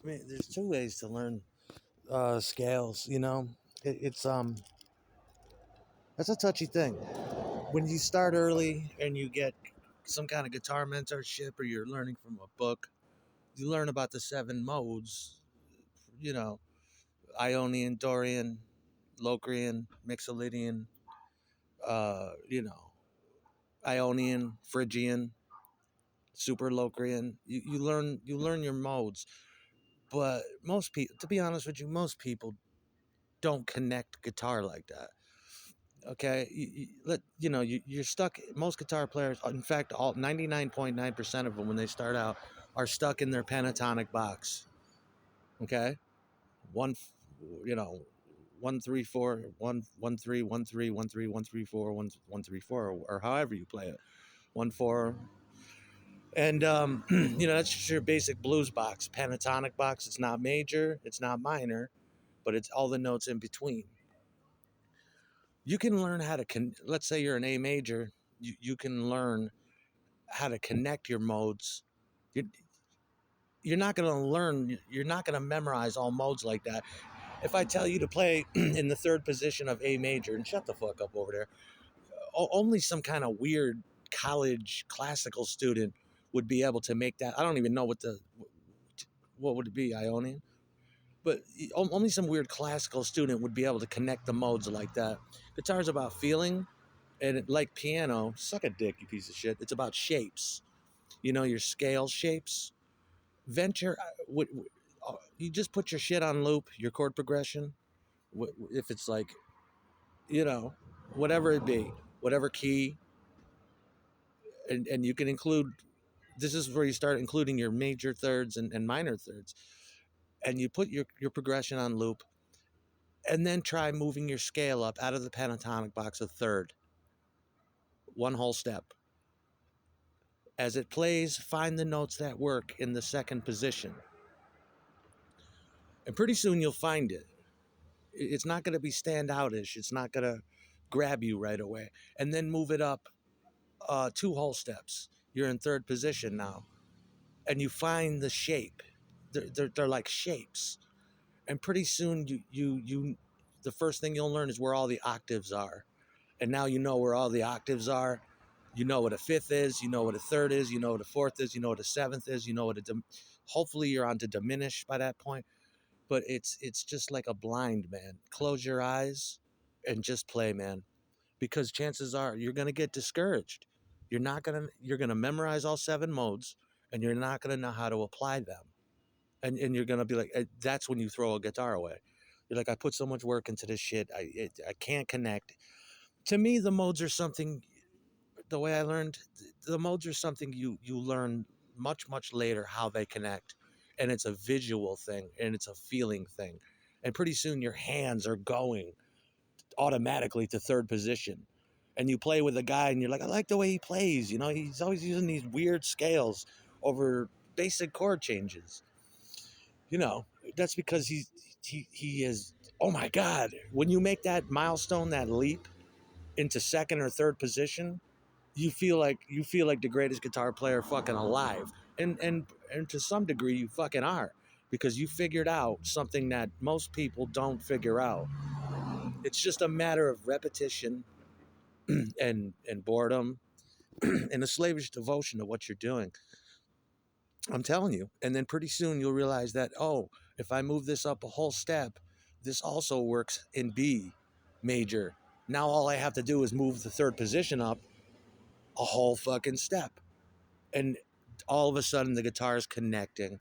I mean, there's two ways to learn scales. It's that's a touchy thing. When you start early and you get some kind of guitar mentorship or you're learning from a book, you learn about the seven modes. You know, Ionian, Dorian, Locrian, Mixolydian. You know, Ionian, Phrygian, Super Locrian. You learn your modes, but most people, to be honest with you, most people don't connect guitar like that. Okay, you're stuck. Most guitar players, in fact, all 99.9% of them, when they start out, are stuck in their pentatonic box. Okay, one, you know, 1 3 4 1 1 3 1 3 1 3 1 3 4 1 1 3 4, or however you play it, 1 4, and that's just your basic blues box, pentatonic box. It's not major, it's not minor, but it's all the notes in between. You can learn how to let's say you're an A major, you can learn how to connect your modes. you're, you're not going to learn, you're not going to memorize all modes like that. If I tell you to play in the third position of A major, and shut the fuck up over there, only some kind of weird college classical student would be able to make that. I don't even know what would it be, Ionian, but only some weird classical student would be able to connect the modes like that. Guitar's about feeling, and like piano, suck a dick, you piece of shit. It's about shapes. Your scale shapes. Venture, you just put your shit on loop, your chord progression. If it's like, you know, whatever it be, whatever key, and you can include. This is where you start including your major thirds and minor thirds, and you put your progression on loop, and then try moving your scale up out of the pentatonic box a third, one whole step. As it plays, find the notes that work in the second position. And pretty soon you'll find it. It's not going to be standoutish. It's not going to grab you right away. And then move it up two whole steps. You're in third position now. And you find the shape. They're like shapes. And pretty soon the first thing you'll learn is where all the octaves are. And now you know where all the octaves are. You know what a fifth is. You know what a third is. You know what a fourth is. You know what a seventh is. You know what hopefully you're on to diminish by that point. But it's just like a blind man. Close your eyes and just play, man. Because chances are you're gonna get discouraged. You're gonna memorize all seven modes, and you're not gonna know how to apply them. And you're gonna be like, that's when you throw a guitar away. You're like, I put so much work into this shit. I can't connect. To me, the modes are something. The way I learned, the modes are something you learn much later how they connect, and it's a visual thing and it's a feeling thing, and pretty soon your hands are going automatically to third position, and you play with a guy and you're like, I like the way he plays. He's always using these weird scales over basic chord changes. You know, that's because he is. Oh my God! When you make that milestone, that leap into second or third position, you feel like the greatest guitar player fucking alive, and to some degree you fucking are, because you figured out something that most people don't figure out. It's just a matter of repetition and boredom and a slavish devotion to what you're doing. I'm telling you. And then pretty soon you'll realize that, oh, if I move this up a whole step, this also works in B major. Now all I have to do is move the third position up a whole fucking step. And all of a sudden the guitar is connecting.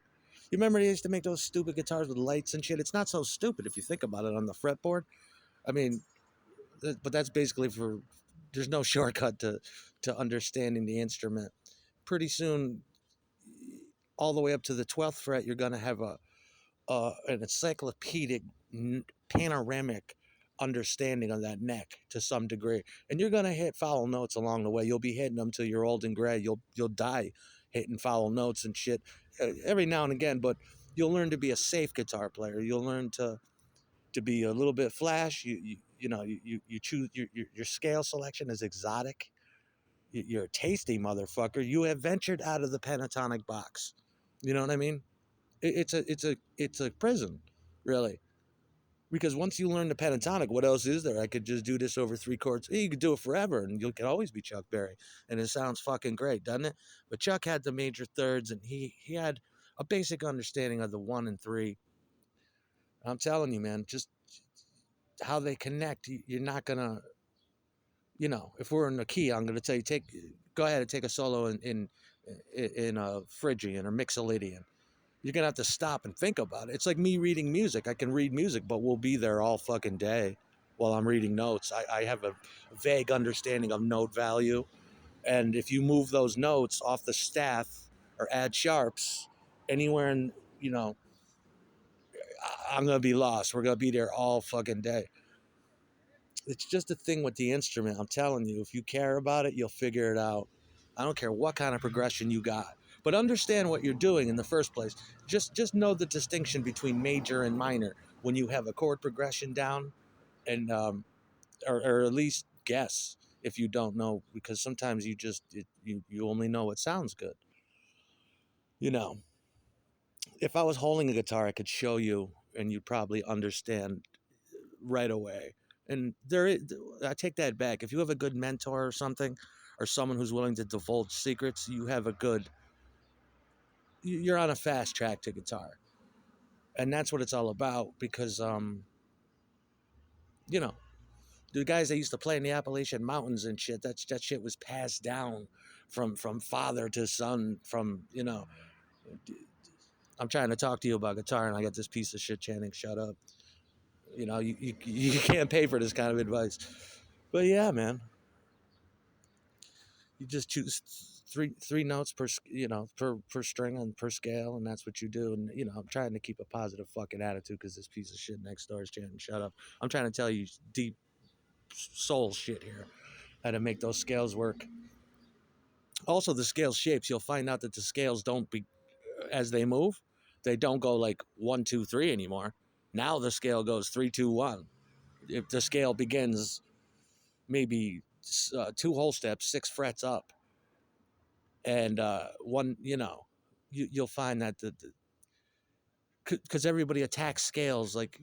You remember they used to make those stupid guitars with lights and shit? It's not so stupid if you think about it on the fretboard. I mean, but that's basically there's no shortcut to understanding the instrument. Pretty soon, all the way up to the 12th fret, you're going to have an encyclopedic, panoramic understanding of that neck to some degree, and you're going to hit foul notes along the way. You'll be hitting them till you're old and gray. You'll die hitting foul notes and shit every now and again, but you'll learn to be a safe guitar player. You'll learn to be a little bit flash. You choose your scale selection is exotic. You're a tasty motherfucker. You have ventured out of the pentatonic box. You know what I mean? It's a prison, really. Because once you learn the pentatonic, what else is there? I could just do this over three chords. You could do it forever, and you could always be Chuck Berry, and it sounds fucking great, doesn't it? But Chuck had the major thirds, and he had a basic understanding of the one and three. I'm telling you, man, just how they connect. You're not gonna, if we're in a key, I'm gonna tell you, go ahead and take a solo in a Phrygian or Mixolydian. You're gonna have to stop and think about it. It's like me reading music. I can read music, but we'll be there all fucking day while I'm reading notes. I have a vague understanding of note value, and if you move those notes off the staff or add sharps anywhere in, you know, I'm gonna be lost. We're gonna be there all fucking day. It's just a thing with the instrument. I'm telling you, if you care about it, you'll figure it out. I don't care what kind of progression you got, but understand what you're doing in the first place. Just know the distinction between major and minor when you have a chord progression down, and or at least guess if you don't know, because sometimes you only know what sounds good. You know, if I was holding a guitar, I could show you, and you'd probably understand right away. And I take that back. If you have a good mentor or something, or someone who's willing to divulge secrets, you're on a fast track to guitar. And that's what it's all about, because you know, the guys that used to play in the Appalachian Mountains and shit, that shit was passed down from father to son, I'm trying to talk to you about guitar, and I got this piece of shit chanting, shut up. You can't pay for this kind of advice. But yeah, man, you just choose three notes per string and per scale, and that's what you do. And I'm trying to keep a positive fucking attitude, because this piece of shit next door is chanting, shut up. I'm trying to tell you deep soul shit here, how to make those scales work. Also, the scale shapes, you'll find out that the scales don't be as they move, they don't go like 1 2 3 anymore. Now the scale goes 3 2 1. If the scale begins maybe two whole steps, 6 frets up, and one, you'll find that because everybody attacks scales, like,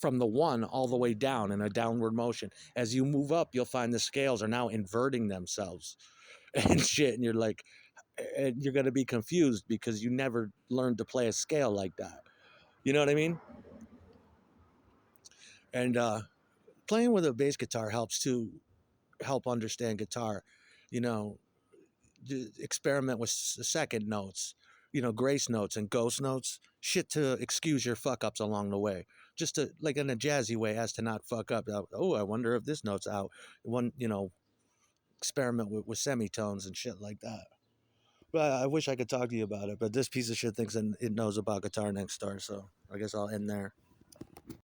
from the one all the way down in a downward motion. As you move up, you'll find the scales are now inverting themselves and shit, and you're going to be confused because you never learned to play a scale like that. You know what I mean? And playing with a bass guitar helps to help understand guitar. You know, experiment with second notes, grace notes and ghost notes, shit to excuse your fuck ups along the way. Just to, like, in a jazzy way, as to not fuck up. Oh, I wonder if this note's out. Experiment with semitones and shit like that. But I wish I could talk to you about it, but this piece of shit thinks it knows about Guitar Next Door, so I guess I'll end there.